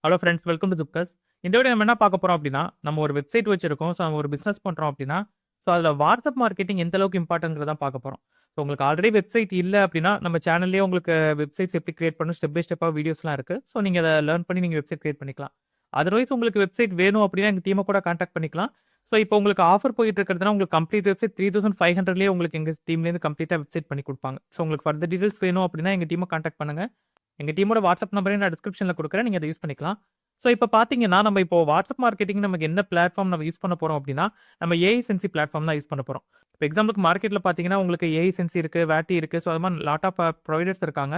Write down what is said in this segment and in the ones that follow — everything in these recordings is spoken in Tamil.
ஹலோ ஃப்ரெண்ட்ஸ், வெல்கம் டு துப்கஸ். இந்த வீடியோ நம்ம என்ன பார்க்க போறோம் அப்படின்னா, நம்ம ஒரு வெப்சைட் வச்சிருக்கோம். ஸோ நம்ம ஒரு பிசினஸ் பண்றோம் அப்படின்னா, ஸோ அதில வாட்ஸ்அப் மார்க்கெட்டிங் எந்த அளவுக்கு இம்பார்ட்டன்ட்ங்கிறத தான் பார்க்க போறோம். ஸோ உங்களுக்கு ஆல்ரெடி வெப்சைட் இல்ல அப்படின்னா, நம்ம சேனல்லயே உங்களுக்கு வெப்சைட்ஸ் எப்படி கிரியேட் பண்ணணும் ஸ்டெப் பை ஸ்டெப்பா வீடியோஸ்லாம் இருக்கு. ஸோ நீங்க அத லேர்ன் பண்ணி நீங்க வெப்சைட் கிரியேட் பண்ணிக்கலாம். அதர்வைஸ் உங்களுக்கு வெப்சைட் வேணும் அப்படின்னா எங்க டீம கூட கான்டாக்ட் பண்ணிக்கலாம். ஸோ இப்போ உங்களுக்கு ஆஃபர் போயிட்டு இருக்கிறதுனா உங்களுக்கு கம்ப்ளீட் வெப்சைட் 3500லயே உங்களுக்கு எங்க டீம்லேருந்து கம்ப்ளீட்டா வெப்சைட் பண்ணி குடுப்பாங்க. ஸோ உங்களுக்கு ஃபர்தர் டீடைல்ஸ் வேணும் அப்படின்னா எங்க டீம கான்டாக்ட் பண்ணுங்க. எங்க டீமோட வாட்ஸ்அப் நம்பரையும் நான் டிஸ்கிரிப்ஷன்ல குடுக்குறேன். நீங்க அத யூஸ் பண்ணிக்கலாம். ஸோ இப்ப பார்த்தீங்கன்னா, நம்ம இப்போ வாட்ஸ்அப் மார்க்கெட்டிங் நமக்கு என்ன பிளாட்ஃபார்ம் நம்ம யூஸ் பண்ண போறோம் அப்டின்னா, நம்ம ஏஐ சென்சி பிளாட்ஃபார்ம் தான் யூஸ் பண்ண போறோம். இப்ப எக்ஸாம்பிளுக்கு மார்க்கெட்ல பார்த்தீங்கன்னா, உங்களுக்கு ஏஐ சென்சி இருக்கு, வேட்டி இருக்கு. ஸோ அது மாரி லாட் ஆஃப் ப்ரொவைடர்ஸ் இருக்காங்க.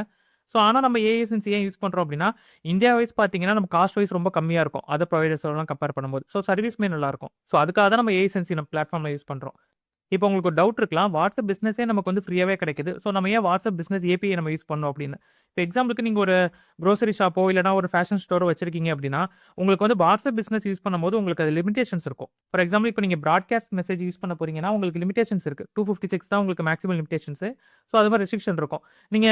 ஸோ ஆனா நம்ம ஏஐ சென்சி ஏன் யூஸ் பண்றோம் அப்டின்னா, இந்தியா வைஸ் பார்த்தீங்கன்னா, நம்ம காஸ்ட் வைஸ் ரொம்ப கம்மியா இருக்கும். அதர் ப்ரொவைடர்ஸோடலாம் கம்பேர் பண்ணும்போது. ஸோ சர்வீஸுமே நல்லாருக்கும். ஸோ அதுக்காக தான் நம்ம ஏஐ சென்சி நம்ம பிளாட்ஃபார்ம்ல யூஸ் பண்றோம். இப்போ உங்களுக்கு ஒரு டவுட் இருக்கலாம். வாட்ஸ்அப் பிசினஸே நமக்கு வந்து ஃப்ரீயாவே கிடைக்குது. ஸோ நம்ம ஏன் வாட்ஸ்அப் பிசினஸ் ஏபிஐ நம்ம யூஸ் பண்ணணும் அப்படின்னு. இப்போ எக்ஸாம்பிளுக்கு நீங்க ஒரு குரோசரி ஷாப்போ இல்லன்னா ஒரு ஃபேஷன் ஸ்டோரோ வச்சிருக்கீங்க அப்படின்னா, உங்களுக்கு வந்து வாட்ஸ்அப் பிசினஸ் யூஸ் பண்ணும்போது உங்களுக்கு அது லிமிடேஷன்ஸ் இருக்கும். ஃபார் எக்ஸாம்பிள் இப்போ நீங்க பிராட்காஸ்ட் மெசேஜ் யூஸ் பண்ண போறீங்கன்னா, உங்களுக்கு லிமிடேஷன்ஸ் இருக்கு. 256 தான் உங்களுக்கு மேக்ஸிமம் லிமிடேஷன்ஸ். ஸோ அது மாதிரி ரெஸ்ட்ரிக்ஷன் இருக்கும். நீங்க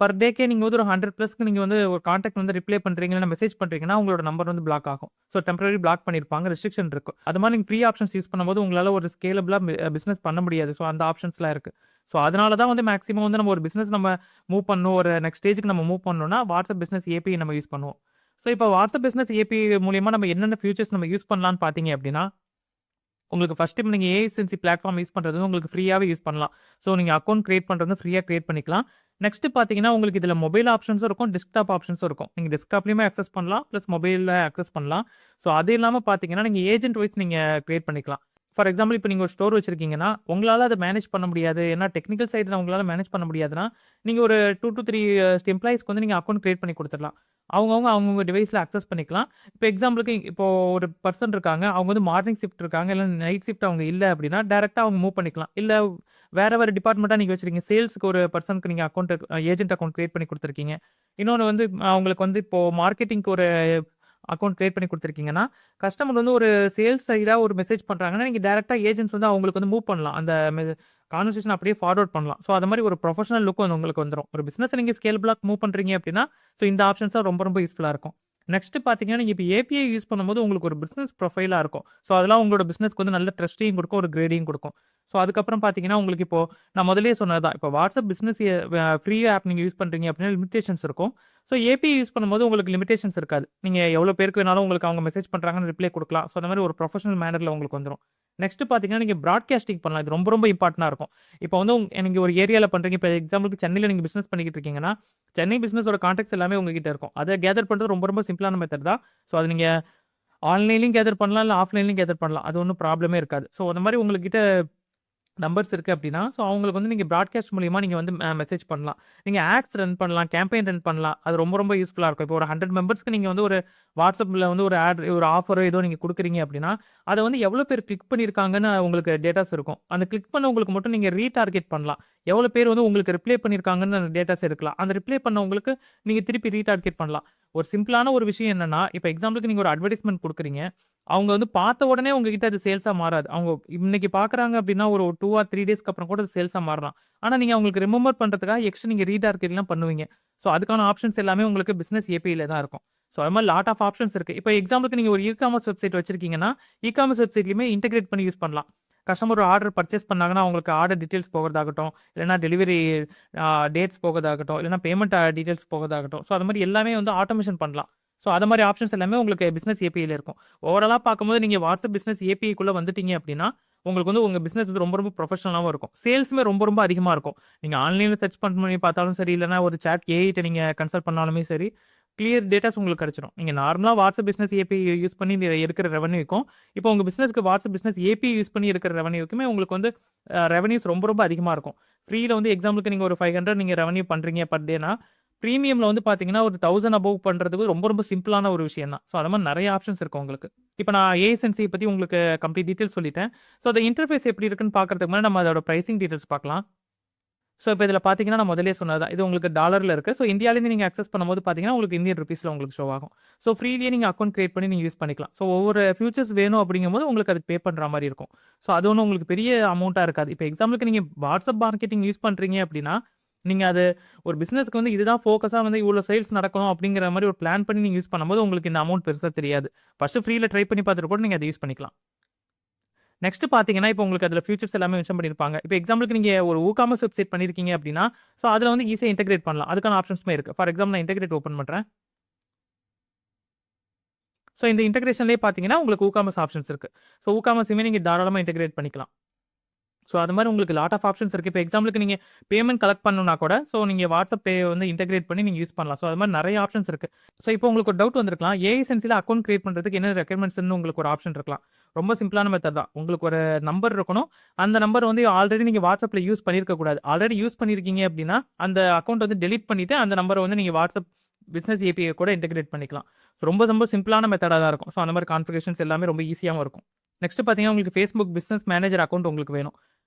பெர் டேக்கே நீங்க வந்து ஒரு 100 பிளஸ்க்கு நீங்க வந்து ஒரு கான்டாக்ட் வந்து ரிப்ளை பண்றீங்க, இல்ல மெசேஜ் பண்றீங்கன்னா, உங்களோட நம்பர் வந்து பிளாக் ஆகும். ஸோ டெம்பரரி பிளாக் பண்ணியிருப்பாங்க. ரெஸ்ட்ரிக்ஷன் இருக்கும். அது மாதிரி நீங்க ப்ரீ ஆப்ஷன்ஸ் யூஸ் பண்ணும்போது உங்களால ஒரு ஸ்கேலபிளா பிசினஸ் பண்ண முடியாது. ஸோ அந்த ஆப்ஷன்ஸ்லாம் இருக்கு. ஸோ அதனால தான் வந்து மேக்ஸிமம் வந்து நம்ம ஒரு பிசினஸ் நம்ம மூவ் பண்ணணும். ஒரு நெக்ஸ்ட் ஸ்டேஜ்க்கு நம்ம மூவ் பண்ணணும்னா, வாட்ஸ்அப் பிசினஸ் ஏபிஐ நம்ம யூஸ் பண்ணுவோம். ஸோ இப்போ வாட்ஸ்அப் பிசினஸ் ஏபிஐ மூலியமா நம்ம என்னென்ன ஃபியூச்சர்ஸ் நம்ம யூஸ் பண்ணலாம்னு பார்த்தீங்க அப்படின்னா, உங்களுக்கு ஃபர்ஸ்ட் டைம் நீங்க ஏஐசென்சி பிளாட்ஃபார்ம் யூஸ் பண்றது உங்களுக்கு ஃப்ரீயாவே யூஸ் பண்ணலாம். ஸோ நீங்க அக்கவுண்ட் கிரியேட் பண்றது ஃப்ரீயா கிரியேட் பண்ணிக்கலாம். நெக்ஸ்ட் பார்த்தீங்கன்னா, உங்களுக்கு இதுல மொபைல் ஆப்ஷன்ஸும் இருக்கும், டெஸ்க்டாப் ஆப்ஷன்ஸும் இருக்கும். நீங்க டெஸ்க்டாப்லயுமே அக்சஸ் பண்ணலாம். பிளஸ் மொபைல்ல அக்சஸ் பண்ணலாம். ஸோ அது இல்லாம பார்த்தீங்கன்னா, நீங்க ஏஜென்ட் வைஸ் நீங்க கிரியேட் பண்ணிக்கலாம். ஃபார் எக்ஸாம்பிள் இப்ப நீங்க ஒரு ஸ்டோர் வச்சிருக்கீங்கன்னா, உங்களால அத மேனேஜ் பண்ண முடியாது. ஏன்னா டெக்னிக்கல் சைடுல உங்களால மேனேஜ் பண்ண முடியாதுன்னா, நீங்க ஒரு 2 டூ 3 எம்ப்ளாயீஸ்க்கு வந்து நீங்க அக்கவுண்ட் கிரியேட் பண்ணி குடுத்துடலாம். அவங்கவங்க டிவைஸ்ல அக்சஸ் பண்ணிக்கலாம். இப்ப எக்ஸாம்பிளுக்கு இப்போ ஒரு பெர்சன் இருக்காங்க. அவங்க வந்து மார்னிங் ஷிஃப்ட் இருக்காங்க. இல்ல நைட் ஷிஃப்ட் அவங்க இல்ல அப்படின்னா, டைரக்ட்டா அவங்க மூவ் பண்ணிக்கலாம். இல்ல வேற டிபார்ட்மெண்ட்டா நீங்க வச்சிருக்கீங்க. சேல்ஸ்க்கு ஒரு பெர்சனுக்கு நீங்க அக்கவுண்ட் ஏஜென்ட் அக்கவுண்ட் கிரியேட் பண்ணி குடுத்துருக்கீங்க. இன்னொன்னு வந்து அவங்களுக்கு வந்து இப்போ மார்க்கெட்டிங்க்கு ஒரு அக்கவுண்ட் கிரியேட் பண்ணி குடுத்துருக்கீங்கன்னா, கஸ்டமர் வந்து ஒரு சேல்ஸ் சைடா ஒரு மெசேஜ் பண்றாங்கன்னா, நீங்க டைரக்ட்டா ஏஜென்ட்ஸ் வந்து அவங்களுக்கு வந்து மூவ் பண்ணலாம். அந்த கான்வர்சேஷன் அப்படியே ஃபார்வர்ட் பண்ணலாம். ஸோ அது மாரி ஒரு ப்ரொஃபஷனல் லுக் வந்து உங்களுக்கு வந்துரும். ஒரு பிசினஸ நீங்க ஸ்கேலபிளா மூவ் பண்றீங்க அப்படின்னா, ஸோ இந்த ஆப்ஷன்ஸ் தான் ரொம்ப யூஸ்ஃபுல்லா இருக்கும். நெக்ஸ்ட் பார்த்தீங்கன்னா, நீங்க இப்ப ஏபிஐ யூஸ் பண்ணும்போது உங்களுக்கு ஒரு பிசினஸ் ப்ரொஃபைலா இருக்கும். ஸோ அதெல்லாம் உங்களோட பிசினஸ்க்கு வந்து நல்ல ட்ரஸ்ட்டையும் குடுக்கும், ஒரு கிரேடையும் குடுக்கும். ஸோ அதுக்கப்புறம் பார்த்தீங்கன்னா, உங்களுக்கு இப்போ நான் முதல்லயே சொன்னது தான். இப்போ வாட்ஸ்அப் பிசினஸ் ஃப்ரீ ஆப் நீங்க யூஸ் பண்றீங்க அப்படின்னா லிமிடேஷன்ஸ் இருக்கும். ஸோ ஏபிஐ யூஸ் பண்ணும்போது உங்களுக்கு லிமிடேஷன்ஸ் இருக்காது. நீங்க எவ்வளோ பேருக்கு வேணாலும் உங்களுக்கு அவங்க மெசேஜ் பண்றாங்கன்னு ரிப்ளை குடுக்கலாம். ஸோ அந்த மாரி ஒரு ப்ரொஃபஷனல் மேனர்ல உங்களுக்கு வந்துரும். நெக்ஸ்ட் பார்த்தீங்கன்னா, நீங்க பிராட்காஸ்டிங் பண்ணலாம். இது ரொம்ப இம்பார்ட்டன்ட்டா இருக்கும். இப்போ வந்து நீங்க ஒரு ஏரியால பண்றீங்க. இப்ப எக்ஸாம்பிளுக்கு சென்னையில நீங்க பிசினஸ் பண்ணிக்கிட்டு இருக்கீங்கன்னா, சென்னை பிசினஸோட கான்டாக்ட்ஸ் எல்லாமே உங்ககிட்ட இருக்கும். அத கேதர் பண்றது ரொம்ப சிம்பிளான மெத்தட் தான். ஸோ அது நீங்க ஆன்லைன்லயும் கேதர் பண்ணலாம், இல்ல ஆஃப்லைன்லயும் கேதர் பண்ணலாம். அது ஒண்ணும் ப்ராப்ளமே இருக்காது. ஸோ அந்த மாரி உங்ககிட்ட நம்பர்ஸ் இருக்கு அப்படின்னா, ஸோ அவங்களுக்கு வந்து நீங்க பிராட்காஸ்ட் மூலியமா நீங்க வந்து மெசேஜ் பண்ணலாம். நீங்க ஆட்ஸ் ரன் பண்ணலாம், கேம்பெயின் ரன் பண்ணலாம். அது ரொம்ப யூஸ்ஃபுல்லா இருக்கும். இப்போ ஒரு 100 மெம்பர்ஸ்க்கு நீங்க வந்து ஒரு வாட்ஸ்அப்ல வந்து ஒரு ஒரு ஆஃபரோ ஏதோ நீங்க குடுக்குறீங்க அப்படின்னா, அத வந்து எவ்வளோ பேர் கிளிக் பண்ணியிருக்காங்கன்னு உங்களுக்கு டேட்டாஸ் இருக்கும். அந்த கிளிக் பண்ணவங்களுக்கு மட்டும் நீங்க ரீடார்கெட் பண்ணலாம். எவ்வளோ பேர் வந்து உங்களுக்கு ரிப்ளை பண்ணியிருக்காங்கன்னு அந்த டேட்டாஸ் எடுக்கலாம். அந்த ரிப்ளை பண்ணவங்களுக்கு நீங்க திருப்பி ரீடார்கெட் பண்ணலாம். ஒரு சிம்பிளான ஒரு விஷயம் என்னன்னா, இப்ப எக்ஸாம்பிளுக்கு நீங்க ஒரு அட்வர்டைஸ்மென்ட் குடுக்குறீங்க. அவங்க வந்து பார்த்த உடனே உங்ககிட்ட அது சேல்ஸா மாறாது. அவங்க இன்னைக்கு பார்க்குறாங்க அப்படின்னா, ஒரு 2 ஆர் 3 டேஸ்க்கு அப்புறம் கூட அது சேல்ஸா மாறலாம். ஆனா, நீங்க அவங்களுக்கு ரிமெம்பர் பண்றதுக்காக எக்ஸ்ட்ரா நீங்க ரீடார்கெட்லாம் பண்ணுவீங்க. ஸோ, அதுக்கான ஆப்ஷன்ஸ் எல்லாமே உங்களுக்கு பிசினஸ் ஏபிஐல தான் இருக்கும். ஸோ, அது மாரி லாட் ஆஃப் ஆப்ஷன்ஸ் இருக்கு. இப்ப எக்ஸாம்பிளுக்கு நீங்க ஒரு இ-காமர்ஸ் வெப்சைட் வச்சிருக்கீங்கன்னா, இ-காமர்ஸ் வெப்சைட்லயுமே இன்டிகிரேட் பண்ணி யூஸ் பண்ணலாம். கஸ்டமர் ஒரு ஆர்டர் பர்ச்சேஸ் பண்ணாங்கன்னா, அவங்களுக்கு ஆர்டர் டீட்டெயில்ஸ் போகுறதாகட்டும், இல்லன்னா டெலிவரி டேட்ஸ் போகுறதாகட்டும், இல்லன்னா பேமெண்ட் டீட்டெயில்ஸ் போகுறதாகட்டும். ஸோ, அது மாரி எல்லாமே வந்து ஆட்டோமேஷன் பண்ணலாம். ஸோ, அது மாரி ஆப்ஷன்ஸ் எல்லாமே உங்களுக்கு பிசினஸ் ஏபிஐல இருக்கும். ஓவராலா பார்க்கும்போது நீங்க வாட்ஸ்அப் பிசினஸ் ஏபிஐக்குள்ள வந்துட்டீங்க அப்படின்னா, உங்களுக்கு வந்து உங்க பிசினஸ் வந்து ரொம்ப ப்ரொஃபஷனலாவும் இருக்கும். சேல்ஸுமே ரொம்ப அதிகமா இருக்கும். நீங்க ஆன்லைன்ல சர்ச் பண்ணி பார்த்தாலும் சரி, இல்லன்னா ஒரு சாட் ஏஐட்ட நீங்க கன்சல்ட் பண்ணாலுமே சரி, கிளியர் டேட்டாஸ் உங்களுக்கு கிடைச்சிரும். நீங்க நார்மலா வாட்ஸ்அப் பிசினஸ் ஏபிஐ யூஸ் பண்ணி எடுக்கிற ரெவென்யூக்கும், இப்போ உங்க பிசினஸ்க்கு வாட்ஸ்அப் பிசினஸ் ஏபிஐ யூஸ் பண்ணி எடுக்கிற ரெவென்யூக்குமே உங்களுக்கு வந்து ரெவென்யூஸ் ரொம்ப அதிகமா இருக்கும். ஃப்ரீல வந்து எக்ஸாம்பிளுக்கு நீங்க ஒரு 500 நீங்க ரெவென்யூ பண்றீங்க பெர் டேனா, பிரீமியம்ல வந்து பார்த்தீங்கன்னா, ஒரு 1000 அபோவ் பண்றதுக்கு ரொம்ப சிம்பிளான ஒரு விஷயம் தான். ஸோ, அது மாரி நெறைய ஆப்ஷன்ஸ் இருக்கு உங்களுக்கு. இப்ப நான் ஏஎஸ்என்சி பத்தி உங்களுக்கு கம்ப்ளீட் டீட்டெயில்ஸ் சொல்லிட்டேன். ஸோ, அந்த இன்டர்ஃபேஸ் எப்படி இருக்குன்னு பார்க்கறதுக்கு முன்னாடி நம்ம அதோட பிரைசிங் டீட்டெயில்ஸ் பார்க்கலாம். ஸோ, இப்ப இதில பார்த்தீங்கன்னா, நான் முதல்லயே சொன்னது தான். இது உங்களுக்கு டாலர்ல இருக்கு. ஸோ, இந்தியாலேருந்து நீங்க அக்சஸ் பண்ணும்போது பார்த்தீங்கன்னா, உங்களுக்கு இந்தியன் ரூபீஸ்ல உங்களுக்கு ஷோ ஆகும். ஸோ, ஃப்ரீலியே நீங்க அக்கவுண்ட் கிரியேட் பண்ணி நீங்க யூஸ் பண்ணிக்கலாம். ஸோ, ஒவ்வொரு ஃபியூச்சர்ஸ் வேணும் அப்படிங்கும்போது உங்களுக்கு அதுக்கு பே பண்ற மாரி இருக்கும். ஸோ, அது ஒண்ணும் உங்களுக்கு பெரிய அமௌண்ட்டா இருக்காது. இப்ப எக்ஸாம்பிளுக்கு நீங்க வாட்ஸ்அப் மார்க்கெட்டிங் யூஸ் பண்றீங்க அப்படின்னா, நீங்க அது ஒரு பிசினஸ்க்கு வந்து இதுதான் ஃபோக்கஸா வந்து இவ்வளோ சேல்ஸ் நடக்கணும் அப்படிங்கிற மாரி ஒரு பிளான் பண்ணி நீங்க யூஸ் பண்ணும்போது உங்களுக்கு இந்த அமௌண்ட் பெருசா தெரியாது. ஃபர்ஸ்ட் ஃப்ரீல ட்ரை பண்ணி பார்த்துட்டு கூட நீங்க அத யூஸ் பண்ணிக்கலாம். நெக்ஸ்ட் பார்த்தீங்கன்னா, இப்போ உங்களுக்கு அதில ஃபியூச்சர்ஸ் எல்லாமே மென்ஷன் பண்ணியிருப்பாங்க. இப்போ எக்ஸாம்பிளுக்கு நீங்க ஒரு WooCommerce வெப்சைட் பண்ணியிருக்கீங்க அப்படின்னா, ஸோ அதில வந்து ஈஸியா இன்டகிரேட் பண்ணலாம். அதுக்கான ஆப்ஷன்ஸுமே இருக்கு. ஃபார் எக்ஸாம்பிள் நான் இன்டகிரேட் ஓப்பன் பண்றேன். ஸோ இந்த இன்டகிரேஷன்லேயே பார்த்தீங்கன்னா, உங்களுக்கு WooCommerce ஆப்ஷன்ஸ் இருக்கு. ஸோ WooCommerceயுமே நீங்க தாராளமா இன்டகிரேட் பண்ணிக்கலாம். ஸோ அது மாரி உங்களுக்கு லாட் ஆஃப் ஆப்ஷன்ஸ் இருக்கு. இப்போ எக்ஸாம்பிளுக்கு நீங்க பேமெண்ட் கலெக்ட் பண்ணணும்னா கூட, ஸோ நீங்க WhatsApp Pay வந்து இன்டகிரேட் பண்ணி நீங்க யூஸ் பண்ணலாம். ஸோ அது மாரி நெறைய ஆப்ஷன்ஸ் இருக்கு. ஸோ இப்போ உங்களுக்கு ஒரு டவுட் வந்திருக்கலாம். ஏஐ சென்ஸ்ல அக்கவுண்ட் கிரியேட் பண்றதுக்கு என்ன ரெக்யர்மெண்ட்ஸ்ன்னு உங்களுக்கு ஒரு ஆப்ஷன் இருக்கலாம். ரொம்ப சிம்பிளான மெத்தட் தான். உங்களுக்கு ஒரு நம்பர் இருக்கணும். அந்த நம்பர் வந்து ஆல்ரெடி நீங்க WhatsAppல யூஸ் பண்ணியிருக்க கூடாது. ஆல்ரெடி யூஸ் பண்ணியிருக்கீங்க அப்படின்னா, அந்த அக்கவுண்ட் வந்து டெலீட் பண்ணிட்டு, அந்த நம்பர வந்து நீங்க WhatsApp பிசினஸ் ஏபிஐ கூட இன்டகிரேட் பண்ணிக்கலாம். ஸோ ரொம்ப ரொம்ப சிம்பிளான மெத்தடா தான் இருக்கும். ஸோ அந்த மாரி கான்ஃபிகரேஷன்ஸ் எல்லாமே ரொம்ப ஈஸியாவும் இருக்கும். நெக்ஸ்ட் பார்த்தீங்கன்னா, உங்களுக்கு Facebook பிசினஸ் மேனேஜர் அக்கவுண்ட் உங்களுக்கு வேணும்.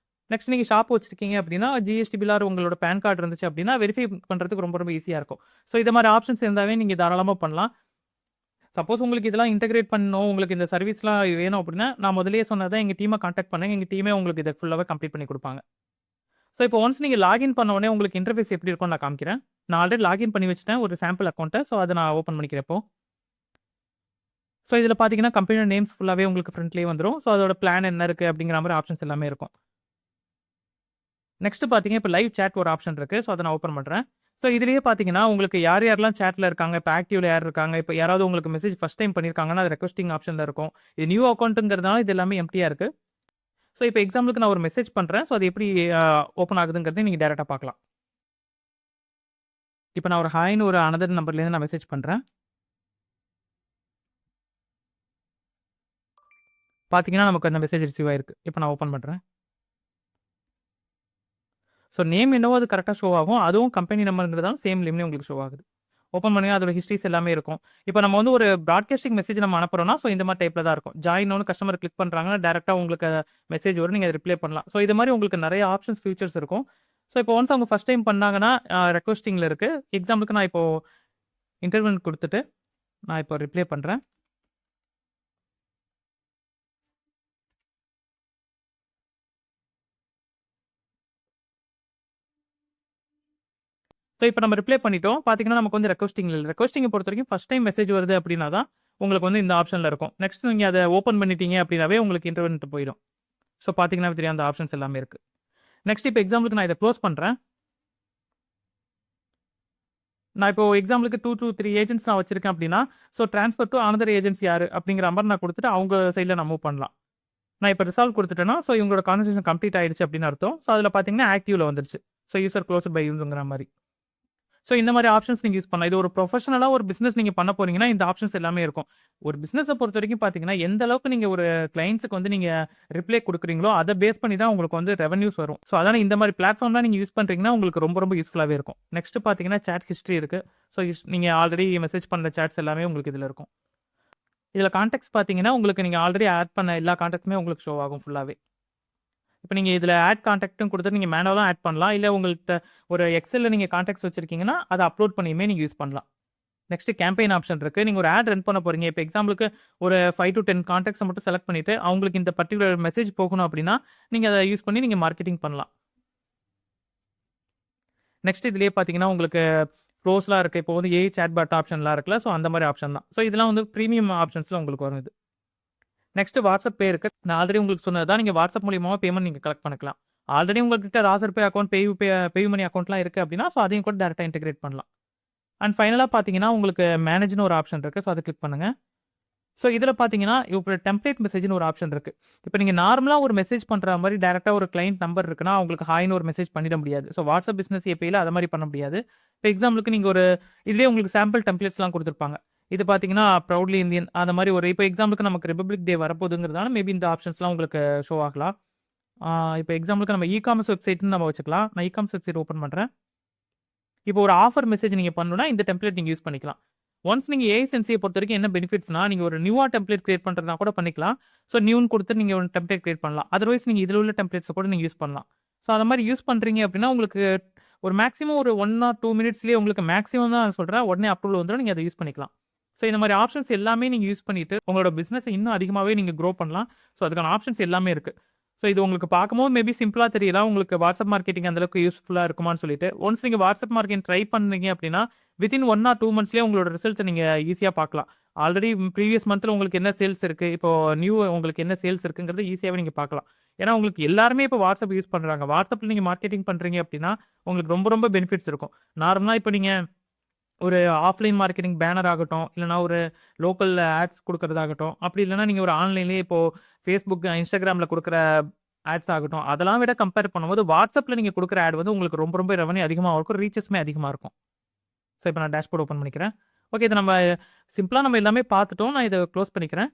நெக்ஸ்ட் நீங்க ஷாப் வச்சிருக்கீங்க அப்படின்னா, ஜிஎஸ்டி பில் ஆர் உங்களோட பான் கார்டு இருந்துச்சு அப்படின்னா, வெரிஃபை பண்றதுக்கு ரொம்ப ரொம்ப ஈஸியா இருக்கும். ஸோ இது மாரி ஆப்ஷன்ஸ் இருந்தாவே நீங்க தாராளமா பண்ணலாம். சப்போஸ் உங்களுக்கு இதெல்லாம் இன்டகிரேட் பண்ணணும், உங்களுக்கு இந்த சர்வீஸ்லாம் வேணும் அப்படின்னா, நான் முதல்லயே சொன்னது தான் எங்க டீம கான்டாக்ட் பண்ணுங்க. எங்க டீமே உங்களுக்கு இத ஃபுல்லாவே கம்ப்ளீட் பண்ணி குடுப்பாங்க. ஸோ இப்போ ஒன்ஸ் நீங்க லாகின் பண்ண உடனே உங்களுக்கு இன்டர்ஃபேஸ் எப்படி இருக்கும்னு நான் காமிக்கிறேன். நான் ஆல்ரெடி லாகின் பண்ணி வச்சுட்டேன் ஒரு சாம்பிள் அக்கவுண்ட்ட. ஸோ அத நான் ஓப்பன் பண்ணிக்கிறேன் இப்போ. ஸோ இதில பார்த்தீங்கன்னா, கம்பெனியோட நேம்ஸ் ஃபுல்லாவே உங்களுக்கு ஃப்ரண்ட்லயே வந்துரும். ஸோ அதோட பிளான் என்ன இருக்கு அப்படிங்கிற மாரி ஆப்ஷன்ஸ் எல்லாமே இருக்கும். நெக்ஸ்ட் பார்த்தீங்க, இப்ப லைவ் சாட் ஒரு ஆப்ஷன் இருக்கு. ஸோ அத நான் ஓப்பன் பண்றேன். ஸோ இதிலேயே பார்த்தீங்கன்னா, உங்களுக்கு யார் யாரெல்லாம் சாட்ல இருக்காங்க, இப்ப ஆக்டிவ்ல யார் இருக்காங்க, இப்ப யாராவது உங்களுக்கு மெசேஜ் ஃபர்ஸ்ட் டைம் பண்ணியிருக்காங்கன்னா, அது ரெக்வெஸ்டிங் ஆப்ஷன்ல இருக்கும். இது நியூ அக்கவுண்ட்ங்கிறதுனால இது எல்லாமே எம்ப்டியா இருக்கு. ஸோ இப்ப எக்ஸாம்பிளுக்கு நான் ஒரு மெசேஜ் பண்றேன். ஸோ அது எப்படி ஓப்பன் ஆகுதுங்கிறத நீங்க டைரக்ட்டா பார்க்கலாம். இப்ப நான் ஒரு ஹாய்ன்னு ஒரு அனதர் நம்பர்லேருந்து நான் மெசேஜ் பண்றேன். பார்த்தீங்கன்னா, நமக்கு அந்த மெசேஜ் ரிசீவ் ஆயிருக்கு. இப்ப நான் ஓப்பன் பண்றேன். ஸோ நேம் என்னவோ அது கரெக்ட்டா ஷோ ஆகும். அதுவும் கம்பெனி நம்பர்ங்கிறதால சேம் நேம்லயே உங்களுக்கு ஷோ ஆகுது. ஓப்பன் பண்ணீங்கன்னா அதோட ஹிஸ்டரிஸ் எல்லாமே இருக்கும். இப்ப நம்ம வந்து ஒரு பிராட்காஸ்டிங் மெசேஜ் நம்ம அனுப்புறோம்னா, ஸோ இந்த மாரி டைப்ல தான் இருக்கும். ஜாயின்னு கஸ்டமர் கிளிக் பண்றாங்கன்னா, டைரக்ட்டா உங்களுக்கு மெசேஜ் வரும். நீங்க அத ரிப்ளை பண்ணலாம். ஸோ இது மாரி உங்களுக்கு நெறைய ஆப்ஷன்ஸ், ஃபியூச்சர்ஸ் இருக்கும். ஸோ இப்போ ஒன்ஸ் அவங்க ஃபர்ஸ்ட் டைம் பண்ணாங்கன்னா, ரெக்வெஸ்டிங்ல இருக்கு. எக்ஸாம்பிளுக்கு நான் இப்போ இன்டர்வல் குடுத்துட்டு, நான் இப்போ ரிப்ளை பண்றேன். ஸோ இப்ப நம்ம ரிப்ளை பண்ணிட்டோம். பார்த்தீங்கன்னா, நமக்கு வந்து ரெக்வெஸ்டிங்ல இல்ல. ரெக்வெஸ்டிங்க பொறுத்தவரைக்கும் ஃபர்ஸ்ட் டைம் மெசேஜ் வருது அப்படின்னா தான், உங்களுக்கு வந்து இந்த ஆப்ஷன்ல இருக்கும். நெக்ஸ்ட் நீங்க அத ஓப்பன் பண்ணிட்டீங்க அப்படின்னாவே உங்களுக்கு இன்டர்வல்ன்ட்டு போயிடும். ஸோ பார்த்தீங்கன்னா தெரியும் அந்த ஆப்ஷன்ஸ் எல்லாமே இருக்கு. நெக்ஸ்ட் இப்ப எக்ஸாம்பிளுக்கு நான் இத குளோஸ் பண்றேன். நான் இப்போ எக்ஸாம்பிளுக்கு 2 டூ 3 ஏஜென்ட்ஸ் நான் வச்சிருக்கேன் அப்படின்னா, so transfer to another agents யாரு அப்படிங்கிற மாரி நான் குடுத்துட்டு, அவங்க சைட்ல நான் மூவ் பண்ணலாம். நான் இப்ப ரிசால்வ் குடுத்துட்டேன்னா, ஸோ இவங்களோட கான்வர்சேஷன் கம்ப்ளீட் ஆயிடுச்சு அப்படின்னு அர்த்தம். ஸோ அதில பார்த்தீங்கன்னா, ஆக்டிவ்ல வந்துருச்சு. ஸோ யூசர் குளோஸ்ட் பை யூங்கிற மாரி. ஸோ இந்த மாரி ஆப்ஷன்ஸ் நீங்க யூஸ் பண்ணலாம். இது ஒரு ப்ரொஃபஷனலா ஒரு பிசினஸ் நீங்க பண்ண போறீங்கன்னா, இந்த ஆப்ஷன்ஸ் எல்லாமே இருக்கும். ஒரு பிசினஸ பொறுத்தவரைக்கும் பார்த்தீங்கன்னா, எந்த அளவுக்கு நீங்க ஒரு கிளையண்ட்ஸ்க்கு வந்து நீங்க ரிப்ளை குடுக்குறீங்களோ, அத பேஸ் பண்ணி தான் உங்களுக்கு வந்து ரெவென்யூஸ் வரும். ஸோ அதனால இந்த மாரி பிளாட்ஃபார்ம்லாம் நீங்க யூஸ் பண்றீங்கன்னா, உங்களுக்கு ரொம்ப ரொம்ப யூஸ்ஃபுல்லாவே இருக்கும். நெக்ஸ்ட் பார்த்தீங்கன்னா, சாட் ஹிஸ்டரி இருக்கு. ஸோ நீங்க ஆல்ரெடி மெசேஜ் பண்ண சாட்ஸ் எல்லாமே உங்களுக்கு இதுல இருக்கும். இதுல கான்டாக்ட்ஸ் பார்த்தீங்கன்னா, உங்களுக்கு நீங்க ஆல்ரெடி ஆட் பண்ண எல்லா கான்டாக்ட்ஸுமே உங்களுக்கு ஷோ ஆகும் ஃபுல்லாவே. இப்ப நீங்க இதுல ஆட் கான்டாக்ட்ன்னு குடுத்து நீங்க மேனுவலா ஆட் பண்ணலாம். இல்ல உங்கள்ட்ட ஒரு எக்ஸெல்ல நீங்க கான்டாக்ட்ஸ் வச்சிருக்கீங்கன்னா, அத அப்லோட் பண்ணியுமே நீங்க யூஸ் பண்ணலாம். நெக்ஸ்ட் கேம்பெயின் ஆப்ஷன் இருக்கு. நீங்க ஒரு ஆட் ரன் பண்ண போறீங்க. இப்ப எக்ஸாம்பிளுக்கு ஒரு 5 டூ 10 கான்டாக்ட்ஸ மட்டும் செலக்ட் பண்ணிட்டு, அவங்களுக்கு இந்த பர்ட்டிகுலர் மெசேஜ் போகணும் அப்படின்னா, நீங்க அத யூஸ் பண்ணி நீங்க மார்க்கெட்டிங் பண்ணலாம். நெக்ஸ்ட் இதுலயே பார்த்தீங்கன்னா, உங்களுக்கு ஃப்ளோஸ்லாம் இருக்கு. இப்போ வந்து ஏஐ சாட்பாட் ஆப்ஷன்லாம் இருக்குல்ல. ஸோ அந்த மாரி ஆப்ஷன் தான். ஸோ இதெல்லாம் வந்து பிரீமியம் ஆப்ஷன்ஸ்ல உங்களுக்கு வரும் இது. நெக்ஸ்ட் வாட்ஸ்அப் பே இருக்கு. நான் ஆல்ரெடி உங்களுக்கு சொன்னது தான். நீங்க வாட்ஸ்அப் மூலியமாவும் பேமெண்ட் நீங்க கலெக்ட் பண்ணிக்கலாம். ஆல்ரெடி உங்ககிட்ட ராசர் பே அக்கவுண்ட், பேயூமனி அக்கவுண்ட்லாம் இருக்கு அப்படின்னா, ஸோ அதையும் கூட டைரக்ட்டா இன்டிகிரேட் பண்ணலாம். அண்ட் ஃபைனலா பார்த்தீங்கன்னா, உங்களுக்கு மேனேஜ்ன்னு ஒரு ஆப்ஷன் இருக்கு. ஸோ அத கிளிக் பண்ணுங்க. ஸோ இதில பார்த்தீங்கன்னா, இப்ப டெம்ப்ளேட் மெசேஜ்ன்னு ஒரு ஆப்ஷன் இருக்கு. இப்ப நீங்க நார்மலா ஒரு மெசேஜ் பண்ற மாரி டைரக்ட்டா ஒரு கிளையன்ட் நம்பர் இருக்குன்னா, அவங்களுக்கு ஹாய்ன்னு ஒரு மெசேஜ் பண்ணிட முடியாது. ஸோ வாட்ஸ்அப் பிசினஸ் ஏபிஐல அத மாரி பண்ண முடியாது. இப்ப எக்ஸாம்பிளுக்கு நீங்க ஒரு இதுலயே உங்களுக்கு சாம்பிள் டெம்ப்ளேட்ஸ்லாம் குடுத்திருப்பாங்க. இது பார்த்தீங்கன்னா, ப்ரவுட்லி இந்தியன் அந்த மாரி ஒரு இப்ப எக்ஸாம்பிளுக்கு நமக்கு ரிபப்ளிக் டே வரப்போதுங்கிறதுனால, மேபி இந்த ஆப்ஷன்ஸ்லாம் உங்களுக்கு ஷோ ஆகலாம். இப்ப எக்ஸாம்பிளுக்கு நம்ம இ-காமர்ஸ் வெப்சைட்ன்னு நம்ம வச்சுக்கலாம். நான் இ-காமர்ஸ் வெப்சைட் ஓப்பன் பண்றேன். இப்போ ஒரு ஆஃபர் மெசேஜ் நீங்க பண்ணணும்னா, இந்த டெம்ப்ளேட் நீங்க யூஸ் பண்ணிக்கலாம். ஒன்ஸ் நீங்க ஏஐ சென்சிய பொறுத்தவரைக்கும் என்ன பெனிஃபிட்ஸ்னா, நீங்க ஒரு நியூவா டெம்ப்ளேட் கிரியேட் பண்றதுனா கூட பண்ணிக்கலாம். ஸோ நியூன்னு குடுத்து நீங்க ஒரு டெம்ப்ளேட் கிரியேட் பண்ணலாம். அதர்வைஸ் நீங்க இதுல உள்ள டெம்ப்ளேட்ஸ கூட நீங்க யூஸ் பண்ணலாம். ஸோ அந்த மாரி யூஸ் பண்றீங்க அப்படின்னா, உங்களுக்கு ஒரு மேக்ஸிமம் ஒரு 1 ஆர் 2 மினிட்ஸ்லயே உங்களுக்கு மேக்ஸிமம் தான் நான் சொல்றேன். உடனே அப்ரூவல் வந்துரும். நீங்க அத யூஸ் பண்ணிக்கலாம். ஸோ இந்த மாரி ஆப்ஷன்ஸ் எல்லாமே நீங்க யூஸ் பண்ணிட்டு, உங்களோட பிசினஸ இன்னும் அதிகமாவே நீங்க குரோ பண்ணலாம். ஸோ அதுக்கான ஆப்ஷன்ஸ் எல்லாமே இருக்கு. ஸோ இது உங்களுக்கு பார்க்கும்போது மேபி சிம்பிளா தெரியலாம். உங்களுக்கு வாட்ஸ்அப் மார்க்கெட்டிங் அந்த அளவுக்கு யூஸ்ஃபுல்லா இருக்குமான்னு சொல்லிட்டு. ஒன்ஸ் நீங்க வாட்ஸ்அப் மார்க்கெட்டிங் ட்ரை பண்ணீங்க அப்படின்னா, வித்தின் 1 ஆர் 2 மந்த்ஸ்லயே உங்களோட ரிசல்ட்ஸ நீங்க ஈஸியா பார்க்கலாம். ஆல்ரெடி ப்ரீவியஸ் மந்த்ல உங்களுக்கு என்ன சேல்ஸ் இருக்கு, இப்போ உங்களுக்கு என்ன சேல்ஸ் இருக்குங்கிறது ஈஸியாவே நீங்க பார்க்கலாம். ஏன்னா உங்களுக்கு எல்லாருமே இப்போ வாட்ஸ்அப் யூஸ் பண்றாங்க. வாட்ஸ்அப்ல நீங்க மார்க்கெட்டிங் பண்றீங்க அப்படின்னா, உங்களுக்கு ரொம்ப ரொம்ப பெனிஃபிட்ஸ் இருக்கும். நார்மலா இப்போ நீங்க ஒரு ஆஃப்லைன் மார்க்கெட்டிங் பேனர் ஆகட்டும், இல்லன்னா ஒரு லோக்கல் ஆட்ஸ் குடுக்கறதாகட்டும், அப்படி இல்லன்னா நீங்க ஒரு ஆன்லைன்லயே இப்போ Facebook, Instagramல குடுக்குற ஆட்ஸ் ஆகட்டும், அதெல்லாம் விட கம்பேர் பண்ணும்போது வாட்ஸ்அப்ல நீங்க குடுக்குற ஆட் வந்து உங்களுக்கு ரொம்ப ரொம்ப ரெவென்யூ அதிகமா இருக்கும். ரீச்சஸுமே அதிகமா இருக்கும். ஸோ இப்போ நான் டேஷ்போர்ட் ஓப்பன் பண்ணிக்கிறேன். ஓகே, இத நம்ம சிம்பிளா நம்ம எல்லாமே பார்த்துட்டோம். நான் இத க்ளோஸ் பண்ணிக்கிறேன்.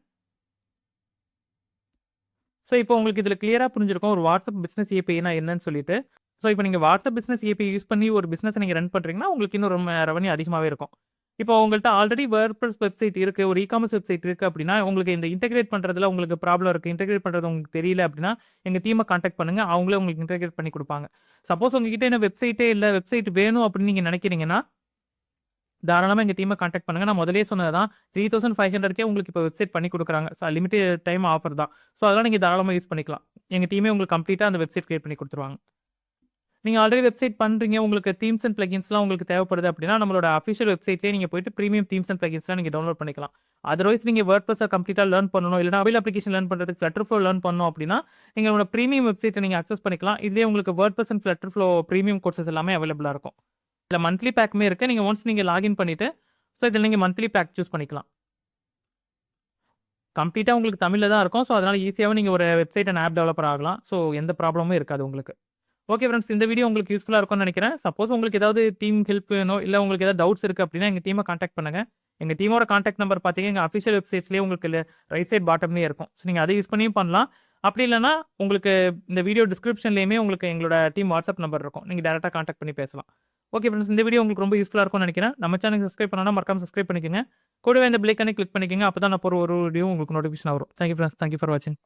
ஸோ இப்போ உங்களுக்கு இதுல கிளியரா புரிஞ்சிருக்கும் ஒரு வாட்ஸ்அப் பிசினஸ் ஏபிஐனா என்னன்னு சொல்லிட்டு. ஸோ இப்போ நீங்க வாட்ஸ்அப் பிசினஸ் ஏபிஐ யூஸ் பண்ணி ஒரு பிசினஸ நீங்க ரன் பண்றீங்கன்னா, உங்களுக்கு இன்னும் ரொம்ப ரெவென்யூ அதிகமாவே இருக்கும். இப்போ உங்கள்ட்ட ஆல்ரெடி வேர்ட்பிரஸ் வெப்சைட் இருக்கு, ஒரு இ-காமர்ஸ் வெப்சைட் இருக்கு அப்படின்னா, உங்களுக்கு இந்த இன்டகிரேட் பண்றதுல உங்களுக்கு ப்ராப்ளம் இருக்கு. இன்டகிரேட் பண்றது உங்களுக்கு தெரியல அப்படின்னா, எங்க டீம கான்டாக்ட் பண்ணுங்க. அவங்களே உங்களுக்கு இன்டகிரேட் பண்ணி குடுப்பாங்க. சப்போஸ் உங்ககிட்ட இன்னும் வெப்சைட்டே இல்ல, வெப்சைட் வேணும் அப்படின்னு நீங்க நினைக்கிறீங்கன்னா, தாராளமா எங்க டீம கான்டாக்ட் பண்ணுங்க. நான் முதல்லயே சொன்னது தான். 3500க்கே உங்களுக்கு இப்போ வெப்சைட் பண்ணி குடுக்குறாங்க. லிமிட்டட் டைம் ஆஃபர் தான். ஸோ அதெல்லாம் நீங்க தாராளமா யூஸ் பண்ணிக்கலாம். எங்க டீமே உங்களுக்கு கம்ப்ளீட்டா அந்த வெப்சைட் கிரியேட் பண்ணி குடுத்துருவாங்க. நீங்க ஆல்ரெடி வெப்சைட் பண்றீங்க. உங்களுக்கு தீம்ஸ் அண்ட் பிளகின்ஸ்லாம் உங்களுக்கு தேவைப்படுது அப்படின்னா, நம்மளோட அஃபிஷியல் வெப்சைட்லயே நீங்க போயிட்டு பிரீமியம் தீம்ஸ் அண்ட் பிளகின்ஸ்லாம் நீங்க டவுன்லோட் பண்ணிக்கலாம். அதர்வைஸ் நீங்க வேர்ட்பிரஸ்ஸ கம்ப்ளீட்டா லேர்ன் பண்ணணும், இல்லன்னா மொபைல் அப்ளிகேஷன் லேர்ன் பண்றதுக்கு Flutterflow லேர்ன் பண்ணணும் அப்படின்னா, நீங்க உங்களோட பிரீமியம் வெப்சைட்ட நீங்க அக்சஸ் பண்ணிக்கலாம். இதுலயே உங்களுக்கு WordPress and Flutterflow premium courses எல்லாமே அவைலபிளா இருக்கும். இதுல மந்த்லி பேக்குமே இருக்கு. நீங்க ஒன்ஸ் நீங்க லாகின் பண்ணிட்டு, ஸோ இதுல நீங்க மந்த்லி பேக் சூஸ் பண்ணிக்கலாம். கம்ப்ளீட்டா உங்களுக்கு தமிழ்ல தான் இருக்கும். ஸோ அதனால ஈஸியாவே நீங்க ஒரு வெப்சைட் அண்ட் ஆப் டெவலப்பர் ஆகலாம். ஸோ எந்த ப்ராப்ளமும் இருக்காது உங்களுக்கு. ஓகே ஃபிரெண்ட்ஸ், இந்த வீடியோ உங்களுக்கு யூஸ்ஃபுல்லா இருக்கும்னு நினைக்கிறேன். சப்போஸ் உங்களுக்கு ஏதாவது டீம் ஹெல்ப் வேணும், இல்ல உங்களுக்கு ஏதாவது டவுட்ஸ் இருக்கு அப்படின்னா, எங்க டீம கான்டாக்ட் பண்ணுங்க. எங்க டீமோட கான்டாக்ட் நம்பர் பார்த்தீங்கன்னா, எங்க அஃபிஷியல் வெப்சைட்ஸ்லயே உங்களுக்கு ரைட் சைட் பாட்டம்லயே இருக்கும். ஸோ நீங்க அத யூஸ் பண்ணியும் பண்ணலாம். அப்படி இல்லன்னா, உங்களுக்கு இந்த வீடியோ டிஸ்கிரிப்ஷன்லயுமே உங்களுக்கு எங்களோட டீம் வாட்ஸ்அப் நம்பர் இருக்கும். நீங்க டைரக்ட்டா கான்டாக்ட் பண்ணி பேசலாம். ஓகே ஃபிரெண்ட்ஸ், இந்த வீடியோ உங்களுக்கு ரொம்ப யூஸ்ஃபுல்லா இருக்கும்னு நினைக்கிறேன். நம்ம சேனலுக்கு சப்ஸ்கிரைப் பண்ணலனா மறக்காம சப்ஸ்கிரைப் பண்ணிக்கங்க. கூடவே இந்த பெல் ஐகானை கிளிக் பண்ணிக்கங்க. அப்பதான் நான் போடுற ஒரு வீடியோ உங்களுக்கு நோட்டிஃபிகேஷன் வரும். Thank you friends. Thank you for வாட்சிங்.